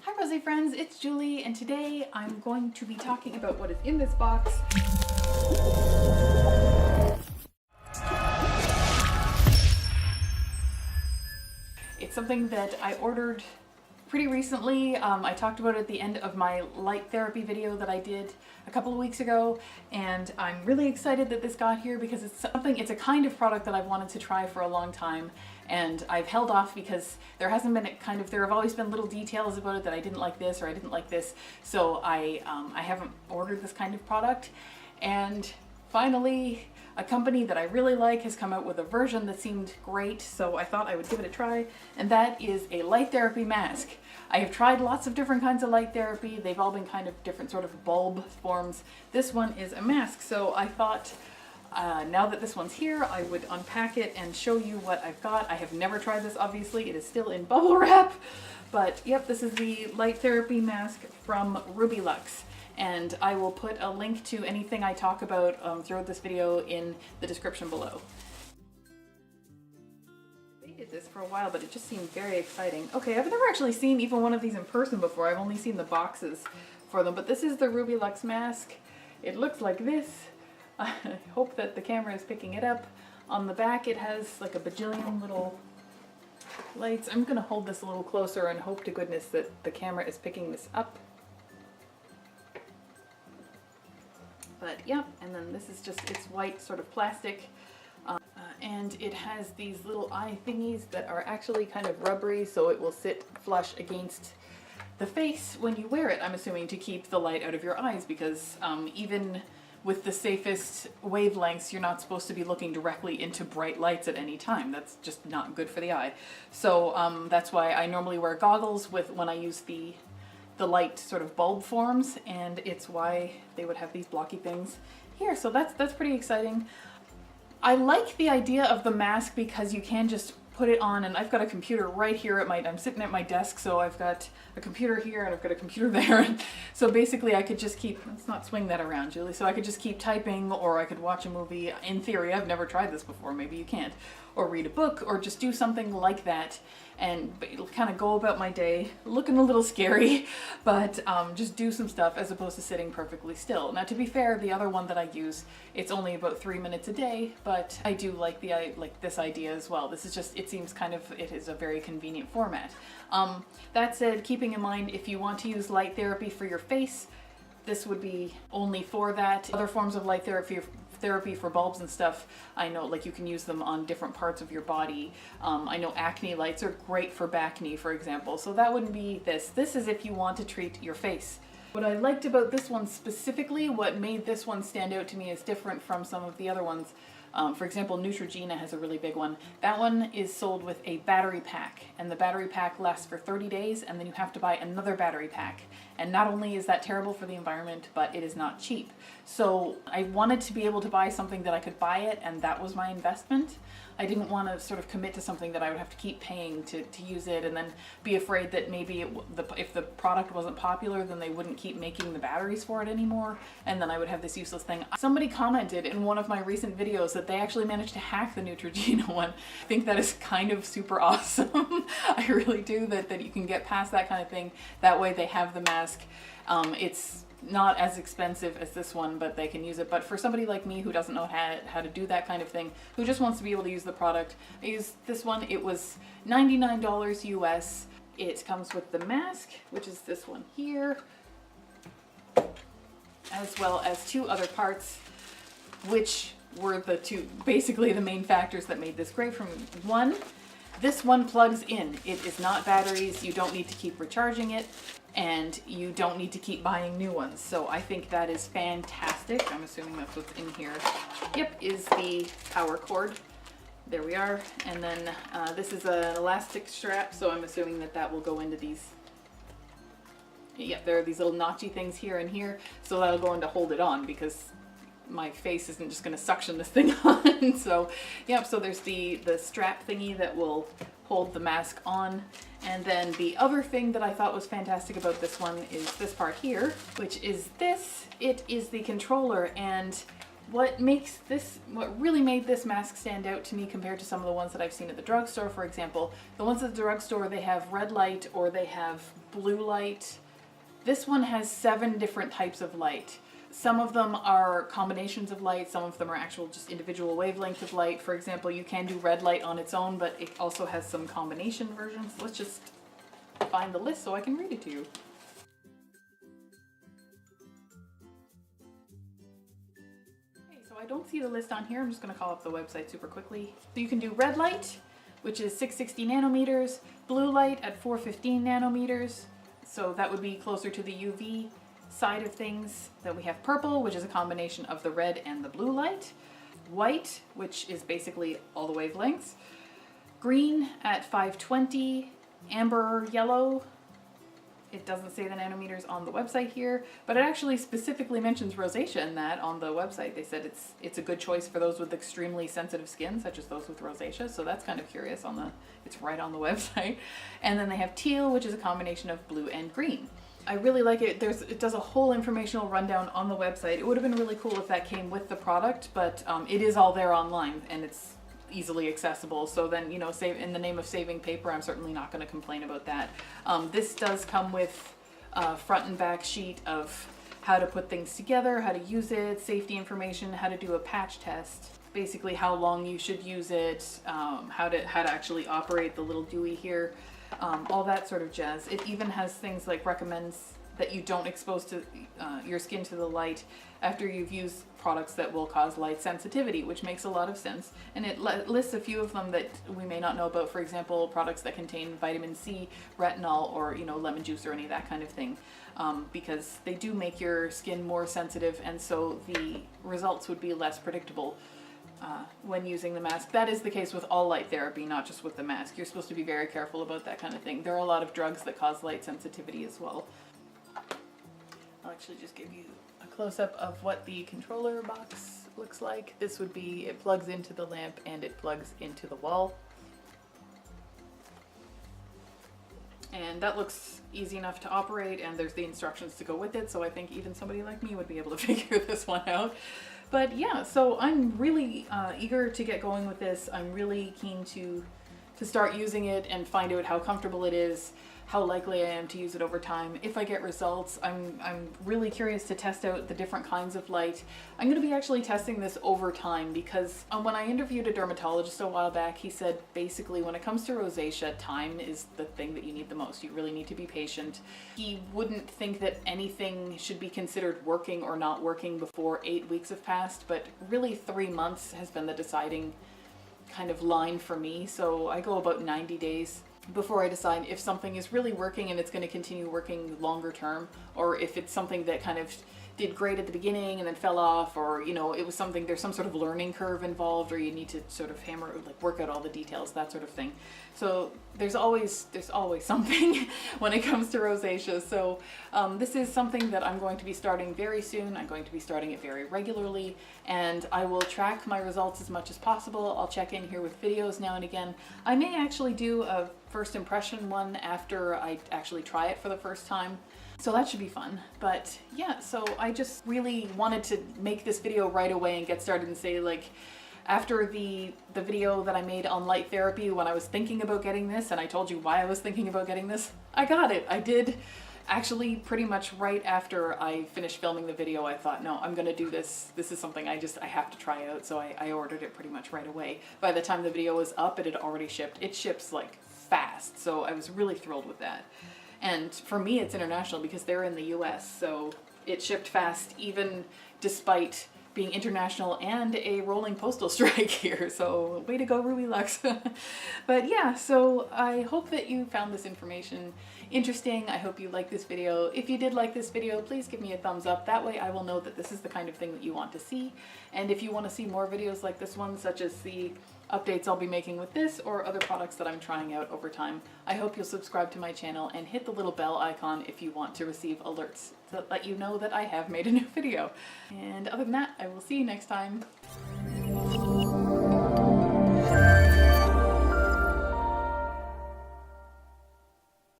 Hi Rosy friends, it's Julie, and today I'm going to be talking about what is in this box. It's something that I ordered pretty recently. I talked about it at the end of my light therapy video that I did a couple of weeks ago, and I'm really excited that this got here because it's a kind of product that I've wanted to try for a long time, and I've held off because there have always been little details about it that I didn't like this or I didn't like this, so I haven't ordered this kind of product. And finally, a company that I really like has come out with a version that seemed great, so I thought I would give it a try, and that is a light therapy mask. I have tried lots of different kinds of light therapy. They've all been kind of different sort of bulb forms. This one is a mask, so I thought now that this one's here, I would unpack it and show you what I've got. I have never tried this, obviously. It is still in bubble wrap, but yep, this is the light therapy mask from Rubylux. And I will put a link to anything I talk about throughout this video in the description below. I waited this for a while, but it just seemed very exciting. Okay, I've never actually seen even one of these in person before. I've only seen the boxes for them, but this is the Rubylux mask. It looks like this. I hope that the camera is picking it up. On the back it has like a bajillion little lights. I'm gonna hold this a little closer and hope to goodness that the camera is picking this up. But yeah, and then this is just, it's white sort of plastic, and it has these little eye thingies that are actually kind of rubbery, so it will sit flush against the face when you wear it, I'm assuming to keep the light out of your eyes, because even with the safest wavelengths, you're not supposed to be looking directly into bright lights at any time. That's just not good for the eye. So that's why I normally wear goggles when I use the light sort of bulb forms, and it's why they would have these blocky things here. So that's pretty exciting. I like the idea of the mask because you can just put it on, and I've got a computer right here I'm sitting at my desk, so I've got a computer here and I've got a computer there, and so basically I could just let's not swing that around, Julie, so I could just keep typing, or I could watch a movie. In theory, I've never tried this before, maybe you can't, or read a book, or just do something like that, and kind of go about my day looking a little scary, but just do some stuff as opposed to sitting perfectly still. Now, to be fair, the other one that I use, it's only about 3 minutes a day, but I do like this idea as well. This is just, it is a very convenient format. That said, keeping in mind, if you want to use light therapy for your face, this would be only for that. Other forms of light therapy for bulbs and stuff, I know, like, you can use them on different parts of your body. I know acne lights are great for bacne, for example, so that wouldn't be this. This is if you want to treat your face. What I liked about this one specifically, what made this one stand out to me as different from some of the other ones, for example, Neutrogena has a really big one. That one is sold with a battery pack, and the battery pack lasts for 30 days, and then you have to buy another battery pack. And not only is that terrible for the environment, but it is not cheap. So I wanted to be able to buy something that I could buy it, and that was my investment. I didn't want to sort of commit to something that I would have to keep paying to use it, and then be afraid that maybe if the product wasn't popular, then they wouldn't keep making the batteries for it anymore, and then I would have this useless thing. Somebody commented in one of my recent videos that they actually managed to hack the Neutrogena one. I think that is kind of super awesome. I really do, that you can get past that kind of thing. That way they have the mask. It's not as expensive as this one, but they can use it. But for somebody like me who doesn't know how to do that kind of thing, who just wants to be able to use the product, I used this one. It was $99 US. It comes with the mask, which is this one here, as well as two other parts, which were basically the main factors that made this great for me. One, this one plugs in. It is not batteries. You don't need to keep recharging it, and you don't need to keep buying new ones. So I think that is fantastic. I'm assuming that's what's in here. Yep, is the power cord. There we are. And then this is an elastic strap, so I'm assuming that will go into these. Yep, there are these little notchy things here and here, so that'll go in to hold it on, because my face isn't just going to suction this thing on. So yep, so there's the strap thingy that will hold the mask on. And then the other thing that I thought was fantastic about this one is this part here, which is this. It is the controller, and what really made this mask stand out to me compared to some of the ones that I've seen at the drugstore, for example, the ones at the drugstore, they have red light or they have blue light. This one has 7 different types of light. Some of them are combinations of light, some of them are actual just individual wavelengths of light. For example, you can do red light on its own, but it also has some combination versions. Let's just find the list so I can read it to you. Okay, so I don't see the list on here. I'm just going to call up the website super quickly. So you can do red light, which is 660 nanometers, blue light at 415 nanometers, so that would be closer to the UV side of things. Then we have purple, which is a combination of the red and the blue light. White, which is basically all the wavelengths. Green at 520. Amber yellow. It doesn't say the nanometers on the website here, but it actually specifically mentions rosacea in that on the website. They said it's a good choice for those with extremely sensitive skin, such as those with rosacea, so that's kind of curious it's right on the website. And then they have teal, which is a combination of blue and green. I really like it. It does a whole informational rundown on the website. It would have been really cool if that came with the product, but it is all there online and it's easily accessible. So then, you know, in the name of saving paper, I'm certainly not going to complain about that. This does come with a front and back sheet of how to put things together, how to use it, safety information, how to do a patch test, basically how long you should use it, how to actually operate the little Dewey here. All that sort of jazz. It even has things like recommends that you don't expose your skin to the light after you've used products that will cause light sensitivity, which makes a lot of sense. And it lists a few of them that we may not know about. For example, products that contain vitamin C, retinol, or lemon juice or any of that kind of thing, because they do make your skin more sensitive, and so the results would be less predictable when using the mask. That is the case with all light therapy, not just with the mask. You're supposed to be very careful about that kind of thing. There are a lot of drugs that cause light sensitivity as well. I'll actually just give you a close-up of what the controller box looks like. This would be, it plugs into the lamp and it plugs into the wall. And that looks easy enough to operate, and there's the instructions to go with it, so I think even somebody like me would be able to figure this one out. But yeah, so I'm really eager to get going with this. I'm really keen to start using it and find out how comfortable it is, how likely I am to use it over time. If I get results, I'm really curious to test out the different kinds of light. I'm going to be actually testing this over time because when I interviewed a dermatologist a while back, he said basically when it comes to rosacea, time is the thing that you need the most. You really need to be patient. He wouldn't think that anything should be considered working or not working before 8 weeks have passed, but really 3 months has been the deciding kind of line for me. So I go about 90 days before I decide if something is really working and it's going to continue working longer term, or if it's something that kind of did great at the beginning and then fell off, or it was something, there's some sort of learning curve involved, or you need to sort of work out all the details, that sort of thing. So there's always something when it comes to rosacea. So this is something that I'm going to be starting very soon. I'm going to be starting it very regularly, and I will track my results as much as possible. I'll check in here with videos now and again. I may actually do a first impression one after I actually try it for the first time. So that should be fun. But yeah, so I just really wanted to make this video right away and get started and say, like, after the video that I made on light therapy when I was thinking about getting this, and I told you why I was thinking about getting this, I got it. I did. Actually, pretty much right after I finished filming the video, I thought, no, I'm gonna do this. This is something I have to try out. So I ordered it pretty much right away. By the time the video was up, it had already shipped. It ships like fast. So I was really thrilled with that. And for me, it's international because they're in the US, so it shipped fast even despite being international and a rolling postal strike here. So way to go, Ruby Lux. But yeah, so I hope that you found this information interesting. I hope you liked this video. If you did like this video, please give me a thumbs up. That way I will know that this is the kind of thing that you want to see. And if you want to see more videos like this one, such as the updates I'll be making with this or other products that I'm trying out over time, I hope you'll subscribe to my channel and hit the little bell icon if you want to receive alerts to let you know that I have made a new video. And other than that, I will see you next time.